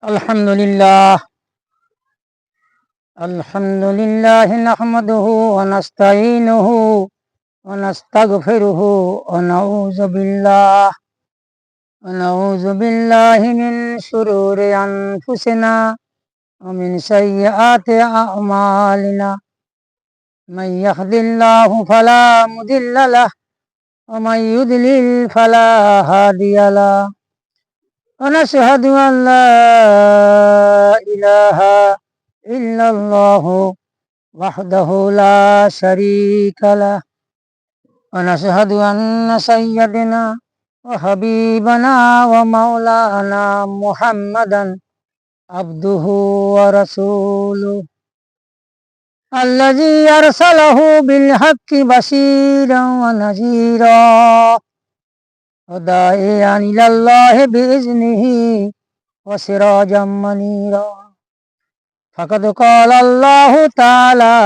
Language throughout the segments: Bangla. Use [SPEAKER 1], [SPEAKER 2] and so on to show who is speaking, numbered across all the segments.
[SPEAKER 1] अल्हम्दुलिल्लाह अल्हम्दुलिल्लाह नहमदुहु व नस्तईनुहु व नस्तगफिरुहु व नऊज़ु बिल्लाहि मिन शुरूरि अनफुसिना व मिन सय्यिआति अअमालिना मन यहदिल्लाहु फला मुदिल्ल लह व मन युद्लिल फला हादिय लह व नशहदु अन ला इलाहा इल्लल्लाहु वहदहु ला शरीका लह व नशहदु अन्न सय्यदना व हबीबना व मौलाना मुहम्मदन अब्दुहु व रसूलुहु अल्लज़ी अरसलहु बिल हक्कि बशीरन व नज़ीरा व दाइयन इलल्लाहि बिइज़्निहि व सिराजम मनीरा फ़क़द क़ाल अल्लाहु तआला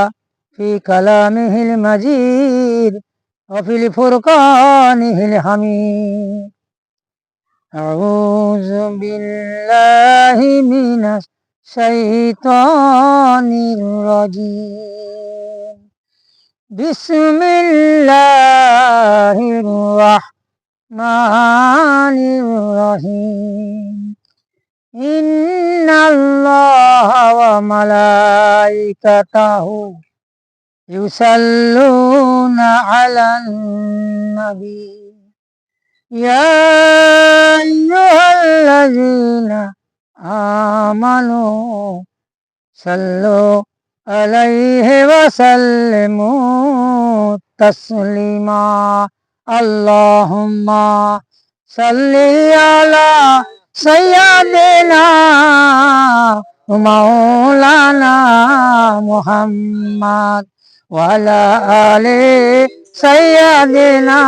[SPEAKER 1] फ़ी कलामिहिल मजीद व फ़िल फ़ुरक़ानिहिल हमीद अऊज़ु बिल्लाहि मिनश शैतानिर रजीम बिस्मिल्लाहिर रहमानिर रहीम इन्नल्लाहा व मलाइकतहु युसल्लूना अलन नबी या अय्युहल्लज़ीना आमनू सल्लु अलैहि व सल्लिमू तस्लीमा अल्लाहुम्मा सल्लि अला सय्यदिना मौलाना मुहम्मद व अला आलि सय्यदिना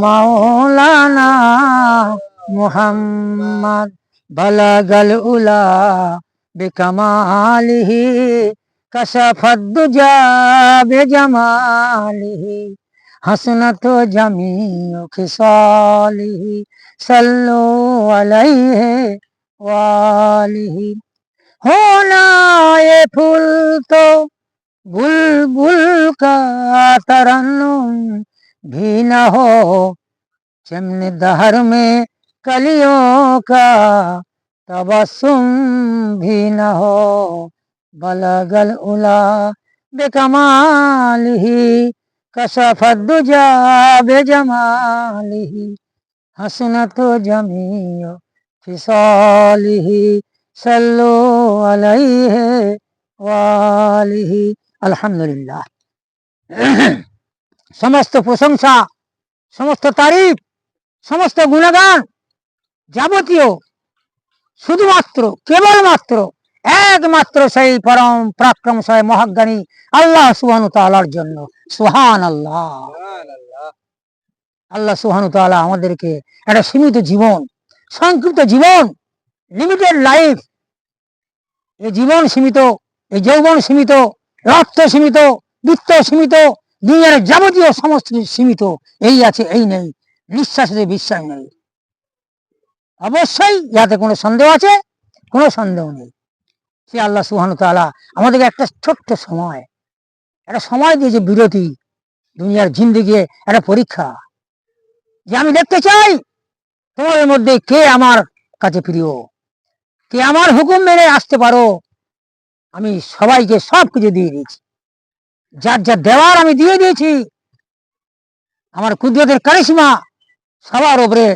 [SPEAKER 1] मौलाना मुहम्मद बलगल उला बिकमालिही कशफद दुजा बिजमालिही हसनत जमीउ खिसालिही सल्लु अलैहि वालिही होना ये फूल तो बुलबुल का तरन्नुम भी न हो चिमनी दहर में कलियों का तबस्सुम भी न हो बलगल उला बेकमालिही कशफद दुजा बेजमालिही हसनत जमीउ फिसालिही सल्लु अलैहि वालिही अल्हम्दुलिल्लाह। समस्त प्रशंसा समस्त तारीफ समस्त गुणगान যাবতীয় শুধুমাত্র কেবলমাত্র একমাত্র সেই পরম পরাক্রমশালী মহাজ্ঞানী আল্লাহ সুবহানাহু তাআলার জন্য। সুবহানাল্লাহ। আল্লাহ সুবহানাহু তাআলা আমাদেরকে একটা সীমিত জীবন, সংক্ষিপ্ত জীবন, লিমিটেড লাইফ, এই জীবন সীমিত, এই যৌবন সীমিত, রক্ত সীমিত, বিত্ত সীমিত, দুনিয়ার যাবতীয় সমস্ত সীমিত, এই আছে এই নেই, নিঃশ্বাসে বিশ্বাস নেই। অবশ্যই যাতে কোনো সন্দেহ আছে, কোনো সন্দেহ নেই। সে আল্লাহ সুবহানাহু তাআলা আমাদেরকে একটা ছোট্ট সময়, একটা সময় দিয়েছে, বিরতি, দুনিয়ার জিন্দেগি একটা পরীক্ষা, যে আমি দেখতে চাই তোমাদের মধ্যে কে আমার কাছে প্রিয়, কে আমার হুকুম মেনে আসতে পারো। আমি সবাইকে সব কিছু দিয়ে দিয়েছি, যার যা দেওয়ার আমি দিয়ে দিয়েছি। আমার কুদরতের কারিশমা, সবার উপরে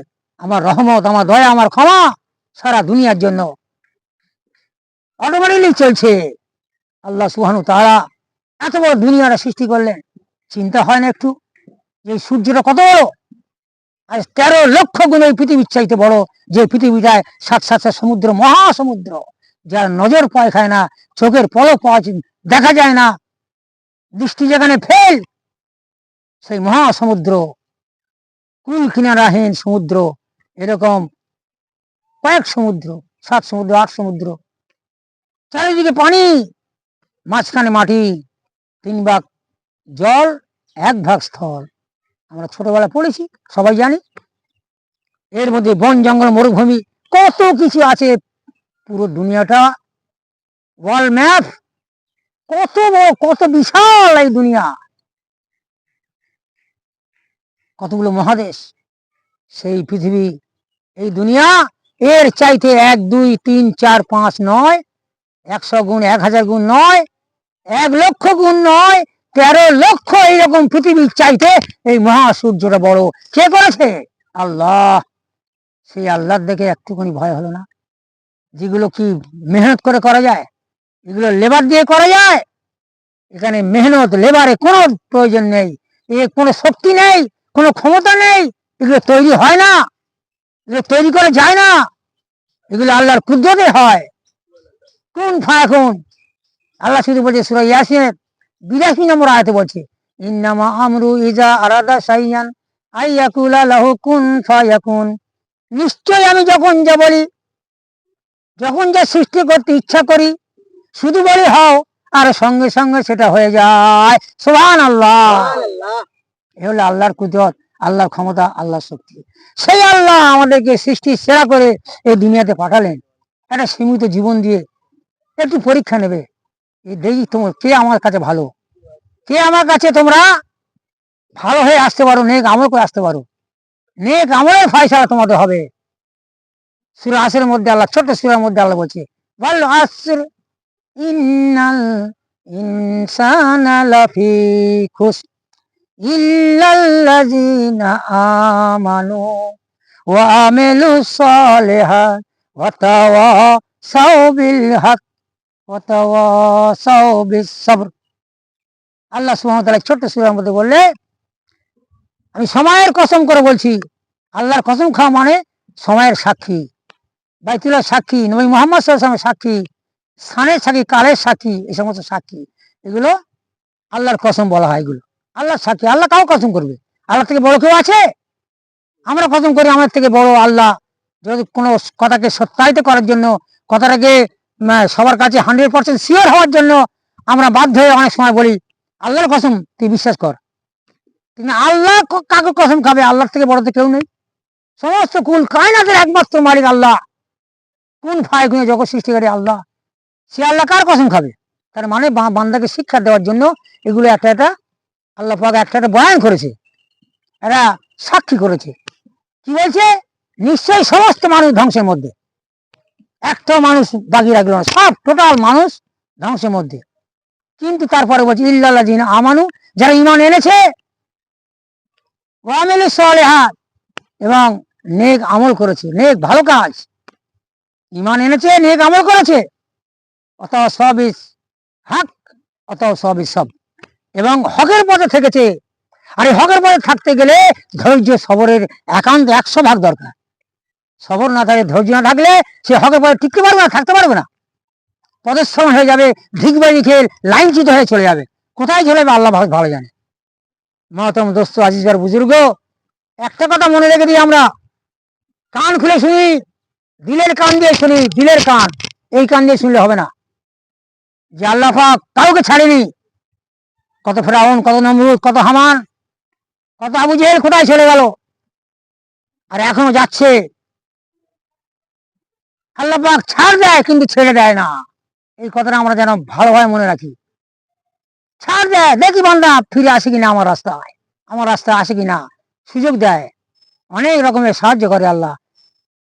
[SPEAKER 1] আমার রহমত, আমার দয়া, আমার ক্ষমা সারা দুনিয়ার জন্য অটোমেটিকলি চলছে। আল্লাহ সুবহানাহু তাআলা এত বড় দুনিয়াটা সৃষ্টি করলেন, চিন্তা হয় না একটু যে সূর্যটা কত বড়, আর 13 লক্ষ গুণ এই পৃথিবীর চাইতে বড়, যে পৃথিবীটায় 7 সমুদ্র, মহাসমুদ্র, যার নজর পায় না, চোখের পলক দেখা যায় না, দৃষ্টি যেখানে ফেল, সেই মহাসমুদ্র, কুল কিনারাহীন সমুদ্র, এরকম কয়েক সমুদ্র, 7 সমুদ্র, 8 সমুদ্র, চারিদিকে পানি, মাঝখানে মাটি, 3 ভাগ জল, 1 ভাগ স্থল। আমরা ছোটবেলা পড়েছি, সবাই জানি। এর মধ্যে বন জঙ্গল, মরুভূমি, কত কিছু আছে পুরো দুনিয়াটা ওয়ার্ল্ড ম্যাপ, কত বড়, কত বিশাল এই দুনিয়া, কতগুলো মহাদেশ, সেই পৃথিবী, এই দুনিয়া, এর চাইতে 1 2 3 4 5 নয়, 100 গুণ, 1000 গুণ নয়, 1,00,000 গুণ নয়, 13 লক্ষ এইরকম পৃথিবীর চাইতে এই মহাসূর্যটা বড়। কে করেছে? আল্লাহ। সেই আল্লাহর দেখে একটুখানি ভয় হলো না? যেগুলো কি মেহনত করে করা যায়, এগুলো লেবার দিয়ে করা যায়। এখানে মেহনত লেবারে কোনো প্রয়োজন নেই, এর কোনো শক্তি নেই, কোনো ক্ষমতা নেই, এগুলো তৈরি হয় না, এগুলো তৈরি করা যায় না, এগুলো আল্লাহর কুদরতে হয়। কোন ফায়াকুন। আল্লাহ শুধু বলছে সূরা ইয়াসিনের 82 নম্বর আয়াতে বলছে, ইন্নামা আমরু ইজা আরাদা শাইয়ান আইয়াকুলা লাহু কুন ফায়াকুন। নিশ্চয় আমি যখন যা বলি, যখন যা সৃষ্টি করতে ইচ্ছা করি, শুধু বলি হও, আর সঙ্গে সঙ্গে সেটা হয়ে যায়। সুবহানাল্লাহ। এ হলো আল্লাহর কুদরত, আল্লাহর ক্ষমতা, আল্লাহর শক্তি। সেই আল্লাহ আমাদেরকে সৃষ্টির সেরা করে এই দুনিয়াতে পাঠালেন, একটা সীমিত জীবন দিয়ে। একটু পরীক্ষা নেবে, এই দেখি তোমার কে আমার কাছে ভালো, কে আমার কাছে তোমরা ভালো হয়ে আসতে পারো, নেক আমল করে আসতে পারো। নেক আমলের ফয়সালা তোমাদের হবে। সূরা আসরের মধ্যে আল্লাহ, ছোট্ট সূরার মধ্যে আল্লাহ বলছে, ওয়াল আসর ইন্নাল ইনসানা লাফি খুসর ইল্লাল্লাযিনা আমানু ওয়া আমিলুস সালিহাত ওয়া তাওয়াসাউ বিল হক ওয়া তাওয়াসাউ বিস সবর। আল্লাহ সুবহানাহু ওয়া তাআলা ছোট্ট সূরার মধ্যে বললে, আমি সময়ের কসম করে বলছি, আল্লাহর কসম খাওয়া মানে সময়ের সাক্ষী, বাইতুল্লাহ সাক্ষী, নবী মুহাম্মদ সাল্লাল্লাহু আলাইহি ওয়াসাল্লামের সাক্ষী, স্থানের সাক্ষী, কালের সাক্ষী, এই সমস্ত সাক্ষী, এগুলো আল্লাহর কসম বলা হয়। এগুলো আল্লাহর সাক্ষী। আল্লাহ কাউ কসম করবে? আল্লাহ থেকে বড় কেউ আছে? আমরা কসম করি আমার থেকে বড় আল্লাহ। যদি কোনো কথাকে সত্যায়িত করার জন্য, কথাটাকে সবার কাছে 100% শিওর হওয়ার জন্য আমরা বাধ্য হয়ে অনেক সময় বলি, আল্লাহর কসম তুই বিশ্বাস কর। কিন্তু আল্লাহ কাকে কসম খাবে? আল্লাহর থেকে বড় তো কেউ নেই। সমস্ত কুল কায়নাতের একমাত্র মালিক আল্লাহ। কোন ফায়গুনে জগৎ সৃষ্টিকারী আল্লাহ, সে আল্লাহ কার কসম খাবে? তার মানে বান্দাকে শিক্ষা দেওয়ার জন্য এগুলো একটা একটা আল্লাহ পাক একটা একটা বয়ান করেছে, এরা সাক্ষী করেছে। কি বলছে? নিশ্চয়ই সমস্ত মানুষ ধ্বংসের মধ্যে, একটা মানুষ বাকি রাখলো না, সব টোটাল মানুষ ধ্বংসের মধ্যে। কিন্তু তারপরে বলছে ইল্লাল্লাযিনা আমানু, যারা ঈমান এনেছে, ওয়া আমিলুস সালিহাত, এবং নেক আমল করেছে, নেক ভালো কাজ। ঈমান এনেছে, নেক আমল করেছে, ওয়াতাওয়াসাউ বিল হক ওয়াতাওয়াসাউ বিস সবর, এবং হকের পথে থেকেছে। আর এই হকের পথে থাকতে গেলে ধৈর্য সবরের একান্ত 100 ভাগ দরকার। সবর না থাকলে, ধৈর্য না থাকলে সে হকের পথে টিকতে পারবে না, থাকতে পারবে না। পদশ্রম হয়ে যাবে, ধিকবাজি খেয়ে লাইনচ্যুত হয়ে চলে যাবে। কোথায় চলে যাবে আল্লাহ ভালো জানে। মহতরম দোস্ত, আজিজ আর বুজুর্গ, একটা কথা মনে রেখে দিই, আমরা কান খুলে শুনি, দিলের কান দিয়ে শুনি, দিলের কান, এই কান দিয়ে শুনলে হবে না। যে আল্লাহ পাক কাউকে ছাড়েনি। কত ফেরাউন, কত নমরুদ, কত হামান, কত আবু জেহেল কোথায় চলে গেল, আর এখনো যাচ্ছে। আল্লাহ পাক ছাড় দেয় কিন্তু ছেড়ে দেয় না। এই কথাটা আমরা যেন ভালোভাবে মনে রাখি। ছাড় দেয়, দেখি বান্দা ফিরে আসে কিনা আমার রাস্তায়, আমার রাস্তায় আসে কিনা, সুযোগ দেয়, অনেক রকমের সাহায্য করে আল্লাহ,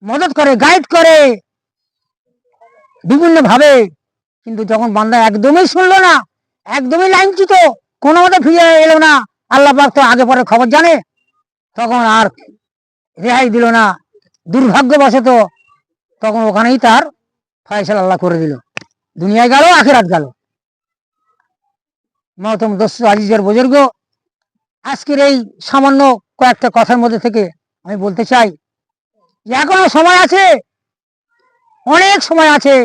[SPEAKER 1] মদত করে, গাইড করে বিভিন্ন ভাবে। কিন্তু যখন বান্দা একদমই শুনলো না, একদমই লাইনচ্যুত, কোনো মতে ফিরে এলো না, আল্লাহ পাক তো আগে পরে খবর জানে, তখন আর রেহাই দিল না। দুর্ভাগ্যবশত তখন ওখানেই তার ফয়সালা আল্লাহ করে দিল, দুনিয়ায় গেল, আখিরাত গেল। মহতরম দোস্ত, আজিজের বুজুর্গ, আজকের এই সামান্য কয়েকটা কথার মধ্যে থেকে আমি বলতে চাই যে এখনো সময় আছে, অনেক সময় আছে,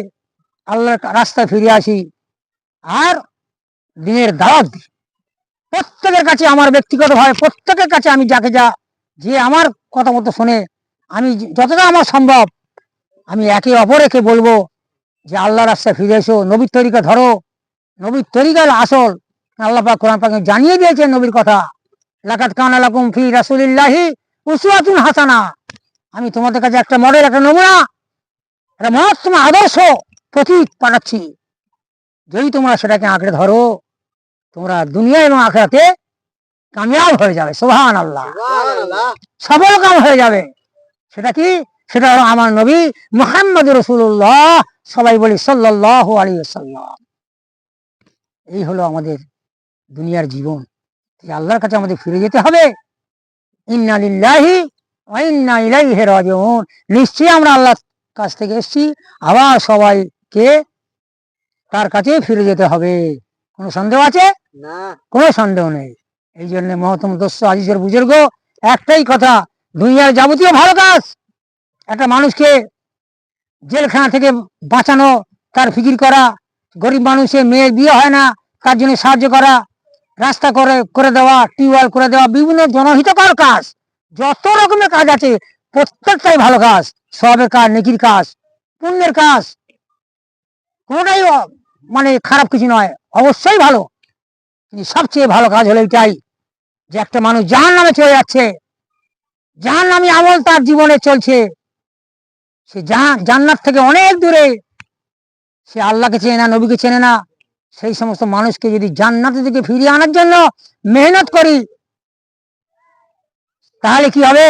[SPEAKER 1] আল্লাহর রাস্তায় ফিরে আসি আর দিনের দাওয়াত দিই। প্রত্যেকের কাছে আমার ব্যক্তিগতভাবে, প্রত্যেকের কাছে আমি যাকে যে আমার কথা মতো শোনে, আমি যতটা আমার সম্ভব আমি একে অপরকে বলবো যে আল্লাহর রাস্তায় ফিরে এসো, নবীর তরিকা ধরো, নবীর তরিকা আসল। আল্লাহ পাক কোরআন পাকে জানিয়ে দিয়েছেন নবীর কথা, লাকাদ কানা লাকুম ফি রাসূলিল্লাহি উসওয়াতুন হাসানা। আমি তোমাদের কাছে একটা মডেল, একটা নমুনা, একটা মহত্তম আদর্শ প্রতীক পাঠাচ্ছি, যদি তোমরা সেটাকে আঁকড়ে ধরো তোমরা দুনিয়া এবং আখিরাতে কামিয়াব হয়ে যাবে। সুবহানাল্লাহ, সফল কাম হয়ে যাবে। সেটা কি? সেটা হলো আমার নবী মুহাম্মদ রাসূলুল্লাহ, সবাই বলি সাল্লাল্লাহু আলাইহি ওয়াসাল্লাম। এই হলো আমাদের দুনিয়ার জীবন। আল্লাহর কাছে আমাদের ফিরে যেতে হবে। ইন্না লিল্লাহি ওয়া ইন্না ইলাইহি রাজিউন। নিশ্চয়ই আমরা আল্লাহর কাছ থেকে এসেছি, আবার সবাইকে তার কাছে ফিরে যেতে হবে। কোনো সন্দেহ আছে? না, কোনো সন্দেহ নেই। এই জন্য মহতম দস্য আজিজের বুজুর্গ একটাই কথা, দুনিয়ার যাবতীয় ভালো কাজ, একটা মানুষকে জেলখানা থেকে বাঁচানো, তার ফিকির করা, গরিব মানুষের মেয়ের বিয়ে হয় না তার জন্য সাহায্য করা, রাস্তা করে দেওয়া, টিউবওয়েল করে দেওয়া, বিভিন্ন জনহিতকর কাজ, যত রকমের কাজ আছে প্রত্যেকটাই ভালো কাজ, সবের কাজ, নেকির কাজ, পুণ্যের কাজ, কোনোটাই মানে খারাপ কিছু নয়, অবশ্যই ভালো। কিন্তু সবচেয়ে ভালো কাজ হলো এটাই যে একটা মানুষ জাহান্নামে চলে যাচ্ছে, জাহান্নামী আমল তার জীবনে চলছে, সে জান্নাত থেকে অনেক দূরে, সে আল্লাহকে চেনে না, নবীকে চেনে না, সেই সমস্ত মানুষকে যদি জান্নাত থেকে ফিরিয়ে আনার জন্য মেহনত করি, তাহলে কি হবে?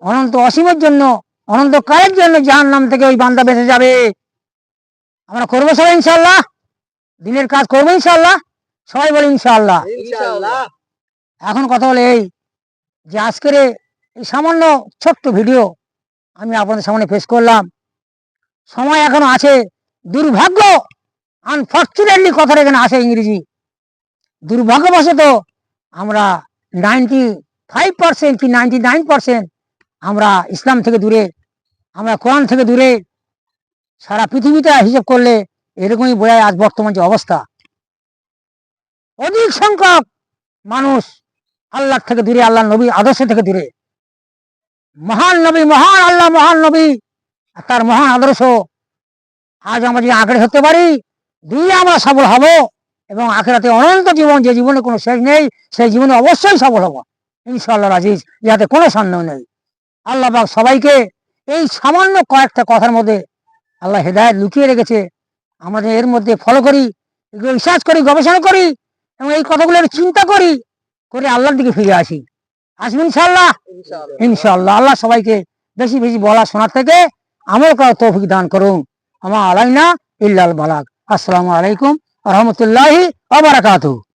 [SPEAKER 1] অনন্ত অসীমের জন্য, অনন্তকালের জন্য জাহান্নাম থেকে ওই বান্দা বেঁচে যাবে। আমরা করবো সবাই ইনশাআল্লাহ, দিনের কাজ করবো ইনশাআল্লাহ, সবাই বলি ইনশাআল্লাহ। এখন কথা হলো এই যে আজকের এই সামান্য ছোট্ট ভিডিও আমি আপনাদের সামনে পেশ করলাম। সময় এখনো আছে, দুর্ভাগ্য, আনফর্চুনেটলি কথাটা এখানে আসে ইংরেজি, দুর্ভাগ্যবশত আমরা 95% কি 99% আমরা ইসলাম থেকে দূরে, আমরা কোরআন থেকে দূরে। সারা পৃথিবীতে হিসেব করলে এরকমই বোঝায় আজ বর্তমান যে অবস্থা, অধিক সংখ্যক মানুষ আল্লাহ থেকে দূরে, আল্লাহ নবী আদর্শ থেকে দূরে। মহান নবী, মহান আল্লাহ, মহান নবী তার মহান আদর্শ আজ আমরা যদি আঁকড়ে ধরতে পারি, দুনিয়া আমরা সফল হব, এবং আখিরাতে অনন্ত জীবন, যে জীবনে কোনো শেষ নেই, সেই জীবনে অবশ্যই সফল হব ইনশাআল্লাহ আজিজ, যাতে কোনো সন্দেহ নেই। আল্লাহ পাক সবাইকে এই সামান্য কয়েকটা কথার মধ্যে আল্লাহ হেদায়েত লুকিয়ে রেখেছে, আমাদের এর মধ্যে ফলো করি, এগুলো রিসার্চ করি, গবেষণা করি, এবং এই কথাগুলো চিন্তা করি, করে আল্লাহর দিকে ফিরে আসি। আসবেন ইনশাআল্লাহ, ইনশাআল্লাহ। আল্লাহ সবাইকে বেশি বেশি বলা শোনার থেকে আমল করার তৌফিক দান করুন। আমা আলাইনা ইল্লাল বালাগ। আসসালামু আলাইকুম ওয়া রাহমাতুল্লাহি ওয়া বারাকাতুহু।